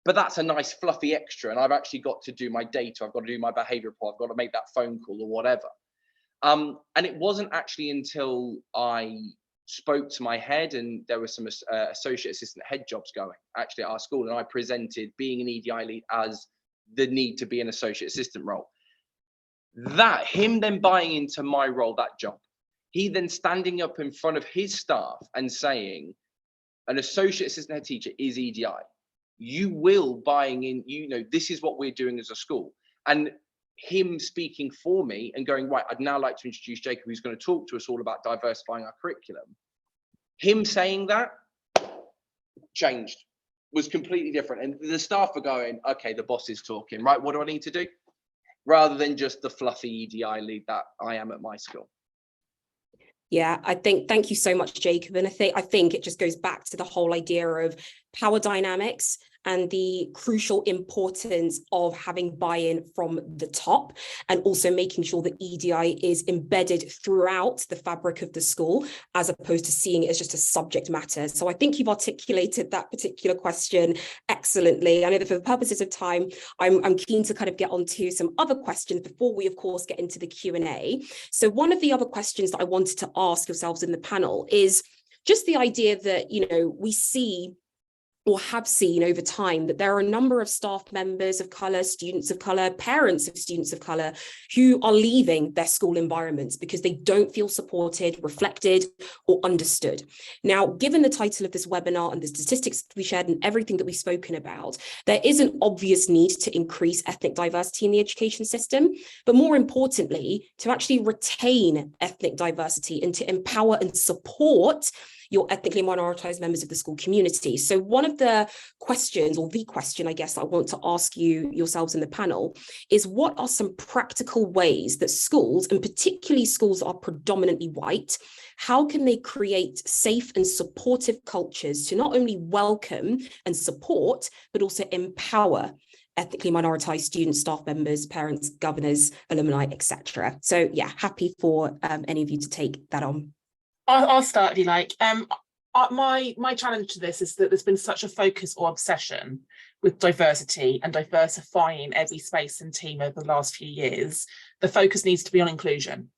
but that's a nice fluffy extra. And I've actually got to do my data. I've got to do my behavior report. I've got to make that phone call or whatever. And it wasn't actually until I spoke to my head, and there were some associate assistant head jobs going actually at our school. And I presented being an EDI lead as the need to be an associate assistant role. That him then buying into my role, that job, he then standing up in front of his staff and saying, an associate assistant head teacher is EDI. You will buying in, you know, this is what we're doing as a school. And him speaking for me and going, right, I'd now like to introduce Jacob, who's going to talk to us all about diversifying our curriculum. Him saying that changed, was completely different. And the staff are going, okay, the boss is talking, right? What do I need to do? Rather than just the fluffy EDI lead that I am at my school. Yeah, thank you so much, Jacob. And I think it just goes back to the whole idea of power dynamics and the crucial importance of having buy-in from the top, and also making sure that EDI is embedded throughout the fabric of the school, as opposed to seeing it as just a subject matter. So I think you've articulated that particular question excellently. I know that for the purposes of time, I'm keen to kind of get onto some other questions before we, of course, get into the Q&A. So one of the other questions that I wanted to ask yourselves in the panel is just the idea that, you know, we see or have seen over time that there are a number of staff members of colour, students of colour, parents of students of colour who are leaving their school environments because they don't feel supported, reflected, or understood. Now, given the title of this webinar and the statistics that we shared and everything that we've spoken about, there is an obvious need to increase ethnic diversity in the education system, but more importantly, to actually retain ethnic diversity and to empower and support your ethnically minoritized members of the school community. So one of the questions, or the question, I guess, I want to ask you yourselves in the panel is, what are some practical ways that schools, and particularly schools that are predominantly white, how can they create safe and supportive cultures to not only welcome and support, but also empower ethnically minoritized students, staff members, parents, governors, alumni, etc. So yeah, happy for any of you to take that on. I'll start if you like. My challenge to this is that there's been such a focus or obsession with diversity and diversifying every space and team over the last few years. The focus needs to be on inclusion.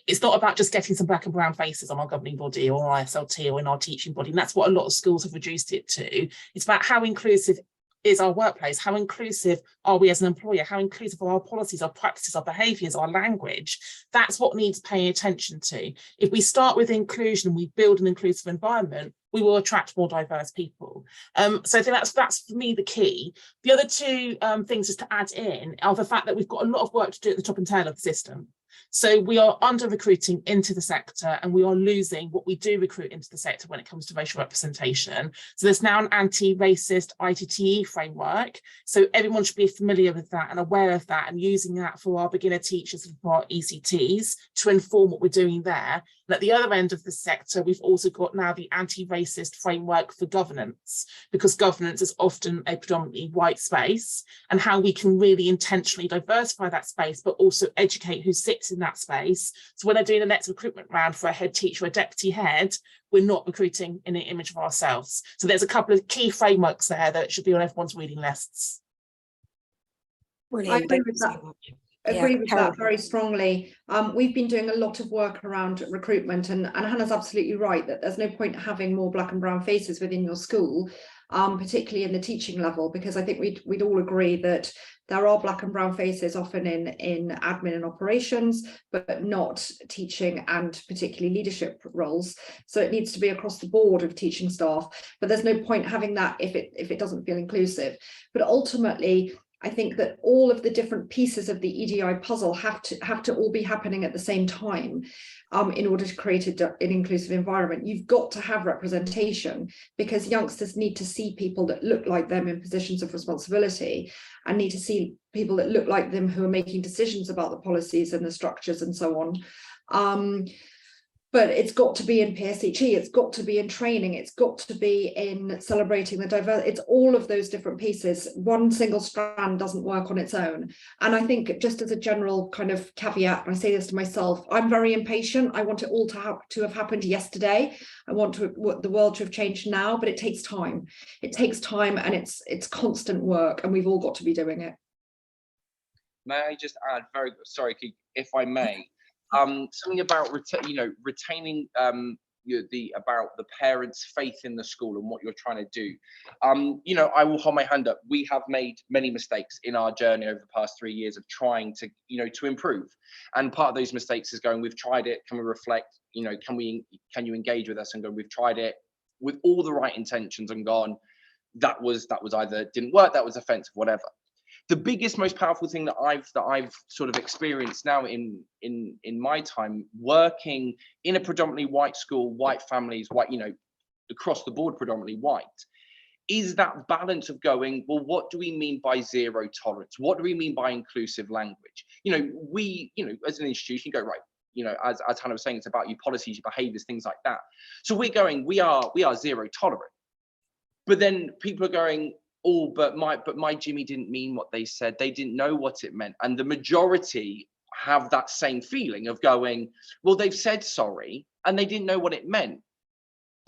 It's not about just getting some black and brown faces on our governing body or our ISLT or in our teaching body. And that's what a lot of schools have reduced it to. It's about how inclusive is our workplace, how inclusive are we as an employer, how inclusive are our policies, our practices, our behaviours, our language. That's what needs paying attention to. If we start with inclusion, we build an inclusive environment, we will attract more diverse people. So I think that's for me the key. The other two things just to add in are the fact that we've got a lot of work to do at the top and tail of the system. So we are under recruiting into the sector, and we are losing what we do recruit into the sector when it comes to racial representation. So there's now an anti-racist ITTE framework. So everyone should be familiar with that and aware of that, and using that for our beginner teachers and for our ECTs to inform what we're doing there. And at the other end of the sector, we've also got now the anti-racist framework for governance, because governance is often a predominantly white space, and how we can really intentionally diversify that space, but also educate who sits in that space. So when they're doing the next recruitment round for a head teacher or a deputy head, we're not recruiting in the image of ourselves. So there's a couple of key frameworks there that should be on everyone's reading lists. Brilliant. I agree with that. Agree with that very strongly. We've been doing a lot of work around recruitment, and Hannah's absolutely right that there's no point having more black and brown faces within your school, particularly in the teaching level, because I think we'd all agree that there are black and brown faces often in admin and operations, but not teaching and particularly leadership roles. So it needs to be across the board of teaching staff, but there's no point having that if it doesn't feel inclusive. But ultimately, I think that all of the different pieces of the EDI puzzle have to all be happening at the same time in order to create an inclusive environment. You've got to have representation, because youngsters need to see people that look like them in positions of responsibility, and need to see people that look like them who are making decisions about the policies and the structures and so on. But it's got to be in PSHE, it's got to be in training, it's got to be in celebrating the diversity. It's all of those different pieces. One single strand doesn't work on its own. And I think, just as a general kind of caveat, and I say this to myself, I'm very impatient. I want it all to have happened yesterday. I want the world to have changed now, but it takes time. It takes time, and it's constant work, and we've all got to be doing it. May I just add, sorry, if I may, something about retaining about the parents' faith in the school and what you're trying to do. I will hold my hand up. We have made many mistakes in our journey over the past 3 years of trying to to improve, and part of those mistakes is going, we've tried it, can we reflect, can you engage with us, and go, we've tried it with all the right intentions and gone, that was either didn't work, that was offensive, whatever. The biggest, most powerful thing that I've sort of experienced now in my time working in a predominantly white school, white families, white, across the board predominantly white, is that balance of going, well, what do we mean by zero tolerance? What do we mean by inclusive language? We, as an institution, go, right, as Hannah was saying, it's about your policies, your behaviors, things like that. So we're going, we are zero tolerant. But then people are going, oh, but my Jimmy didn't mean what they said. They didn't know what it meant. And the majority have that same feeling of going, well, they've said sorry and they didn't know what it meant.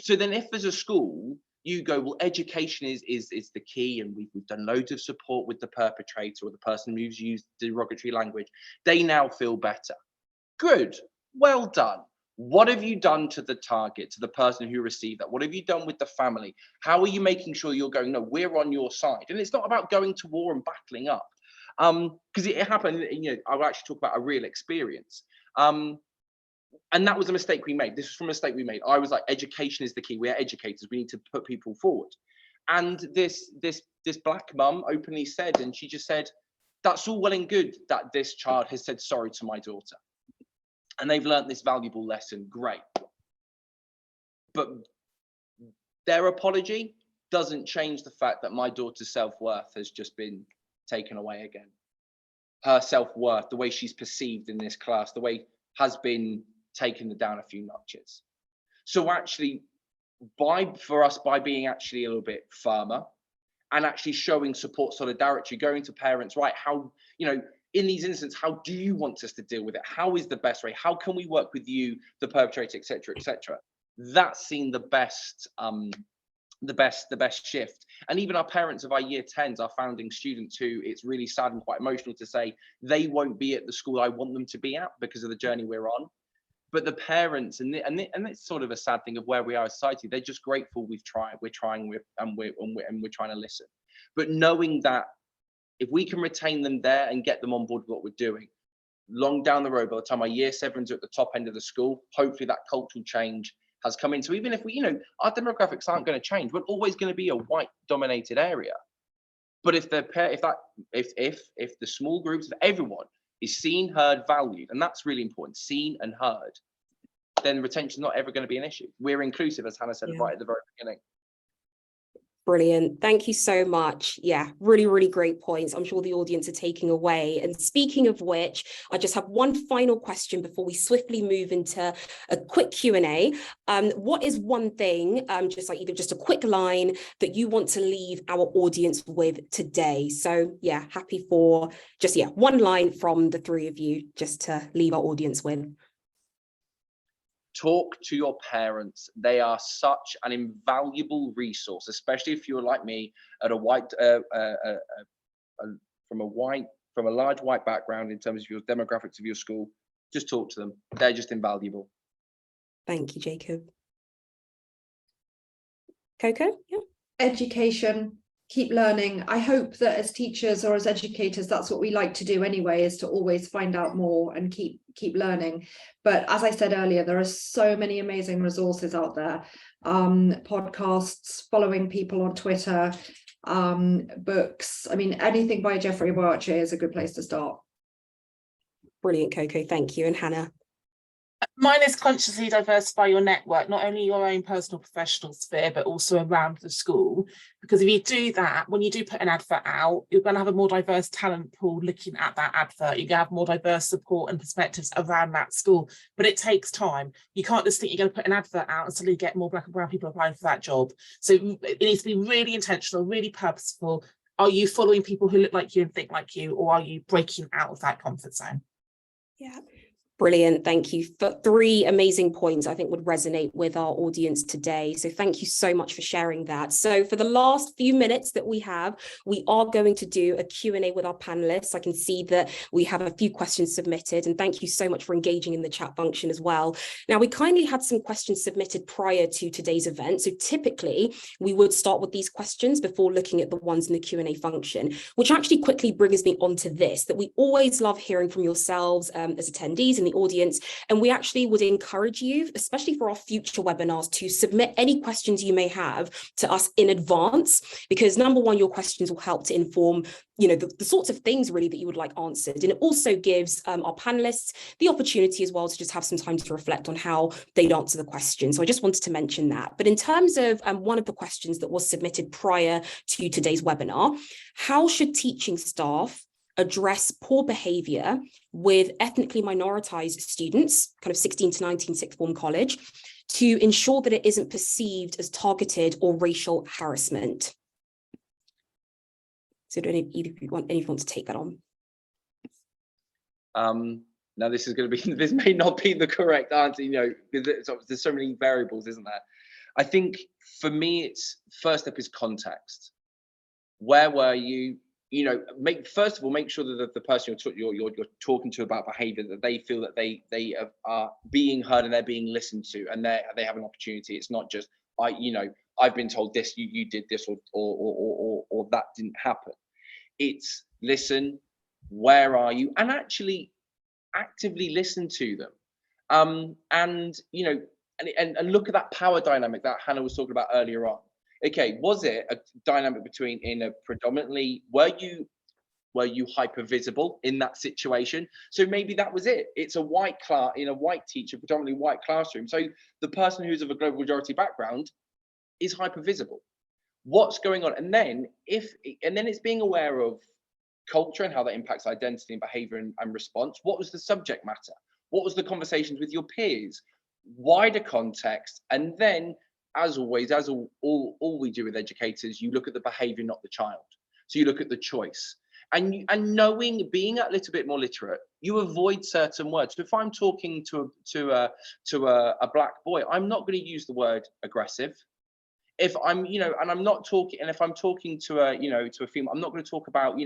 So then if as a school, you go, well, education is the key, and we've done loads of support with the perpetrator or the person who's used derogatory language, they now feel better. Good, well done. What have you done to the target, to the person who received that? What have you done with the family? How are you making sure you're going, no, we're on your side? And it's not about going to war and battling up. Because it happened, I'll actually talk about a real experience. And that was a mistake we made. This was from a mistake we made. I was like, education is the key. We're educators. We need to put people forward. And this black mum openly said, and she just said, that's all well and good that this child has said sorry to my daughter. And they've learned this valuable lesson, great. But their apology doesn't change the fact that my daughter's self-worth has just been taken away again. Her self-worth, the way she's perceived in this class, the way has been taken down a few notches. So actually, by being actually a little bit firmer and actually showing support, solidarity, going to parents, right, how, in these instances, how do you want us to deal with it? How is the best way? How can we work with you, the perpetrator, et cetera, et cetera? That's seen the best shift. And even our parents of our year 10s, our founding students, who it's really sad and quite emotional to say they won't be at the school I want them to be at because of the journey we're on. But the parents, and it's sort of a sad thing of where we are as society, they're just grateful we're trying and we're trying to listen. But knowing that if we can retain them there and get them on board with what we're doing, long down the road, by the time our year 7s are at the top end of the school, hopefully that cultural change has come in. So even if we, our demographics aren't going to change, we're always going to be a white dominated area. But if the small groups of everyone is seen, heard, valued, and that's really important, seen and heard, then retention is not ever going to be an issue. We're inclusive, as Hannah said right at the very beginning. Brilliant. Thank you so much. Yeah, really, really great points. I'm sure the audience are taking away. And speaking of which, I just have one final question before we swiftly move into a quick Q&A. What is one thing, just a quick line that you want to leave our audience with today? So yeah, happy for one line from the three of you just to leave our audience with. Talk to your parents. They are such an invaluable resource, especially if you're like me, at a from a large white background in terms of your demographics of your school. Just talk to them. They're just invaluable. Thank you, Jacob. Coco? Yeah. Education. Keep learning. I hope that as teachers or as educators, that's what we like to do anyway, is to always find out more and keep learning. But as I said earlier, there are so many amazing resources out there. Podcasts, following people on Twitter, books. I mean, anything by Jeffrey Boakye is a good place to start. Brilliant, Coco. Thank you. And Hannah? Mine is consciously diversify your network, not only your own personal professional sphere, but also around the school. Because if you do that, when you do put an advert out, you're going to have a more diverse talent pool looking at that advert. You're going to have more diverse support and perspectives around that school. But it takes time. You can't just think you're going to put an advert out and suddenly get more black and brown people applying for that job. So it needs to be really intentional, really purposeful. Are you following people who look like you and think like you, or are you breaking out of that comfort zone? Yeah. Brilliant. Thank you for 3 amazing points I think would resonate with our audience today. So thank you so much for sharing that. So for the last few minutes that we have, we are going to do a Q&A with our panelists. I can see that we have a few questions submitted, and thank you so much for engaging in the chat function as well. Now, we kindly had some questions submitted prior to today's event. So typically we would start with these questions before looking at the ones in the Q&A function, which actually quickly brings me on to this, that we always love hearing from yourselves as attendees in the audience, and we actually would encourage you, especially for our future webinars, to submit any questions you may have to us in advance, because number one, your questions will help to inform the sorts of things really that you would like answered, and it also gives our panelists the opportunity as well to just have some time to reflect on how they'd answer the question. So I just wanted to mention that. But in terms of one of the questions that was submitted prior to today's webinar, how should teaching staff address poor behaviour with ethnically minoritized students, kind of 16 to 19 sixth form college, to ensure that it isn't perceived as targeted or racial harassment? So do either of you want to take that on? Now this is going to be, this may not be the correct answer, because there's so many variables, isn't there? I think for me, it's first step is context. Where were you? you know, first of all, make sure that the person you're talking to about behavior, that they feel that they are being heard and they're being listened to, and they have an opportunity. It's not just, I've been told this, you did this, or that didn't happen. It's listen, where are you, and actually actively listen to them. And you know, and look at that power dynamic that Hannah was talking about earlier on. Okay, was it a dynamic between, in a predominantly, were you hyper visible in that situation? So maybe that was it. It's a white class, in a white teacher, predominantly white classroom. So the person who's of a global majority background is hyper visible. What's going on? And then it's being aware of culture and how that impacts identity and behavior and response. What was the subject matter? What was the conversations with your peers? Wider context. And then, as always, as all we do with educators, you look at the behavior, not the child. So you look at the choice. And knowing, being a little bit more literate, you avoid certain words. So if I'm talking to a black boy, I'm not going to use the word aggressive. If I'm, and I'm not talking, and if I'm talking to a female, I'm not going to talk about,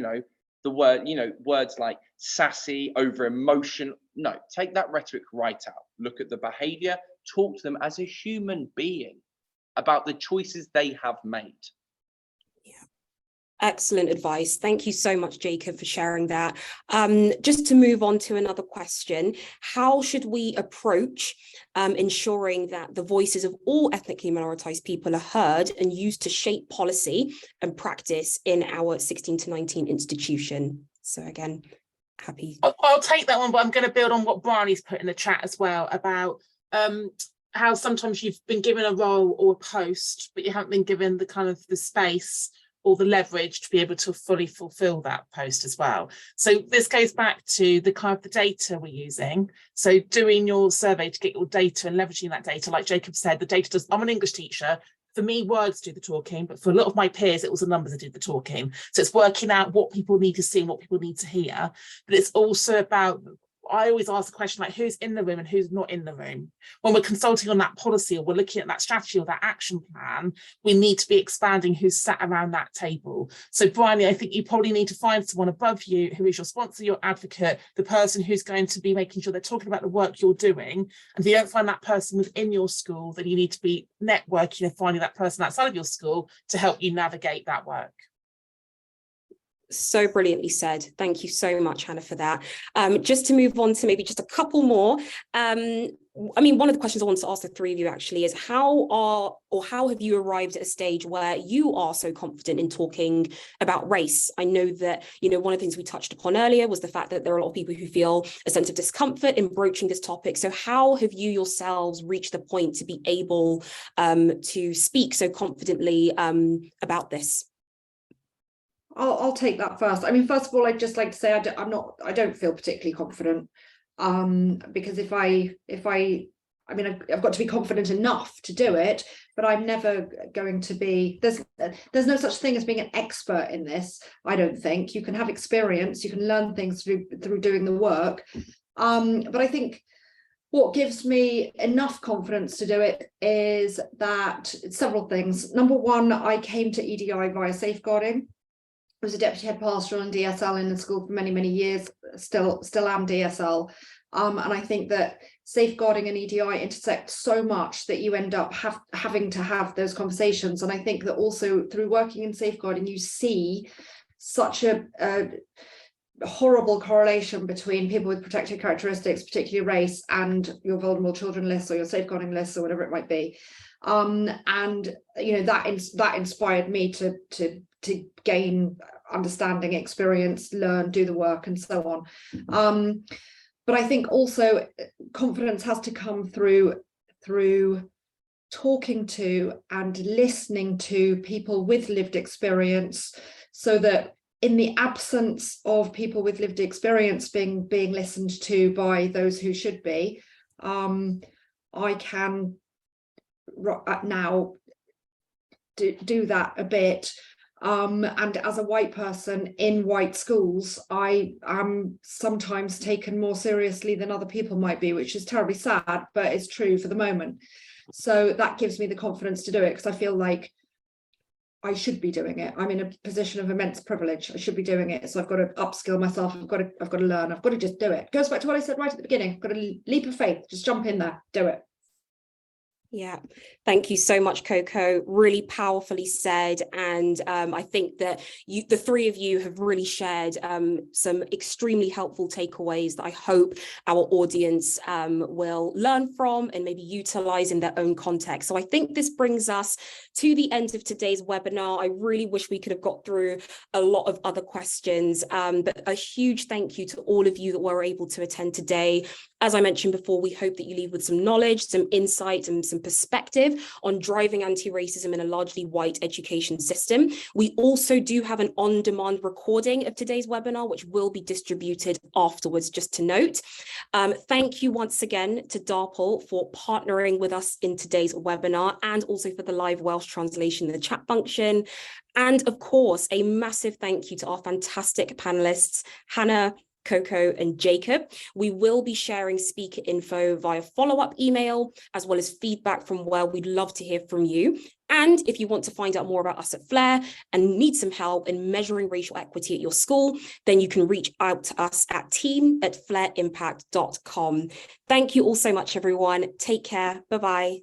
the word, words like sassy, over emotion. No, take that rhetoric right out. Look at the behavior, talk to them as a human being about the choices they have made. Yeah. Excellent advice. Thank you so much, Jacob, for sharing that. Just to move on to another question, how should we approach ensuring that the voices of all ethnically minoritized people are heard and used to shape policy and practice in our 16 to 19 institution? So again, happy. I'll take that one, but I'm going to build on what Bryony's put in the chat as well about how sometimes you've been given a role or a post, but you haven't been given the kind of the space or the leverage to be able to fully fulfill that post as well. So this goes back to the kind of the data we're using. So doing your survey to get your data and leveraging that data, like Jacob said, the data does, I'm an English teacher. For me, words do the talking, but for a lot of my peers, it was the numbers that did the talking. So it's working out what people need to see and what people need to hear. But it's also about, I always ask the question, like, who's in the room and who's not in the room? When we're consulting on that policy or we're looking at that strategy or that action plan, we need to be expanding who's sat around that table. So Bryony, I think you probably need to find someone above you who is your sponsor, your advocate, the person who's going to be making sure they're talking about the work you're doing. And if you don't find that person within your school, then you need to be networking and finding that person outside of your school to help you navigate that work. So brilliantly said. Thank you so much, Hannah, for that. Just to move on to maybe just a couple more. One of the questions I want to ask the three of you actually is how have you arrived at a stage where you are so confident in talking about race? I know that, one of the things we touched upon earlier was the fact that there are a lot of people who feel a sense of discomfort in broaching this topic. So how have you yourselves reached the point to be able to speak so confidently about this? I'll take that first. First of all, I'd just like to say I don't feel particularly confident, because I've got to be confident enough to do it, but I'm never going to be. There's no such thing as being an expert in this. I don't think. You can have experience, you can learn things through doing the work, but I think what gives me enough confidence to do it is that several things. Number one, I came to EDI via safeguarding. I was a deputy head pastoral and DSL in the school for many, many years, still am DSL. And I think that safeguarding and EDI intersect so much that you end up having to have those conversations. And I think that also through working in safeguarding, you see such a horrible correlation between people with protected characteristics, particularly race, and your vulnerable children lists or your safeguarding lists or whatever it might be. And that inspired me to gain understanding, experience, learn, do the work, and so on. But I think also confidence has to come through talking to and listening to people with lived experience, so that in the absence of people with lived experience being listened to by those who should be, I can now do that a bit. And as a white person in white schools, I am sometimes taken more seriously than other people might be, which is terribly sad, but it's true for the moment. So that gives me the confidence to do it, because I feel like I should be doing it. I'm in a position of immense privilege. I should be doing it. So I've got to upskill myself. I've got to learn. I've got to just do it. Goes back to what I said right at the beginning. I've got a leap of faith. Just jump in there, do it. Yeah, thank you so much, Coco. Really powerfully said. And I think that the three of you have really shared some extremely helpful takeaways that I hope our audience will learn from and maybe utilize in their own context. So I think this brings us to the end of today's webinar. I really wish we could have got through a lot of other questions, but a huge thank you to all of you that were able to attend today. As I mentioned before, we hope that you leave with some knowledge, some insight, and some perspective on driving anti-racism in a largely white education system. We also do have an on-demand recording of today's webinar, which will be distributed afterwards, just to note. Thank you once again to DARPL for partnering with us in today's webinar, and also for the live Welsh translation in the chat function. And of course, a massive thank you to our fantastic panelists, Hannah, Coco and Jacob. We will be sharing speaker info via follow-up email, as well as feedback from where we'd love to hear from you. And if you want to find out more about us at FLAIR and need some help in measuring racial equity at your school, then you can reach out to us at team@flaireimpact.com. Thank you all so much, everyone. Take care. Bye-bye.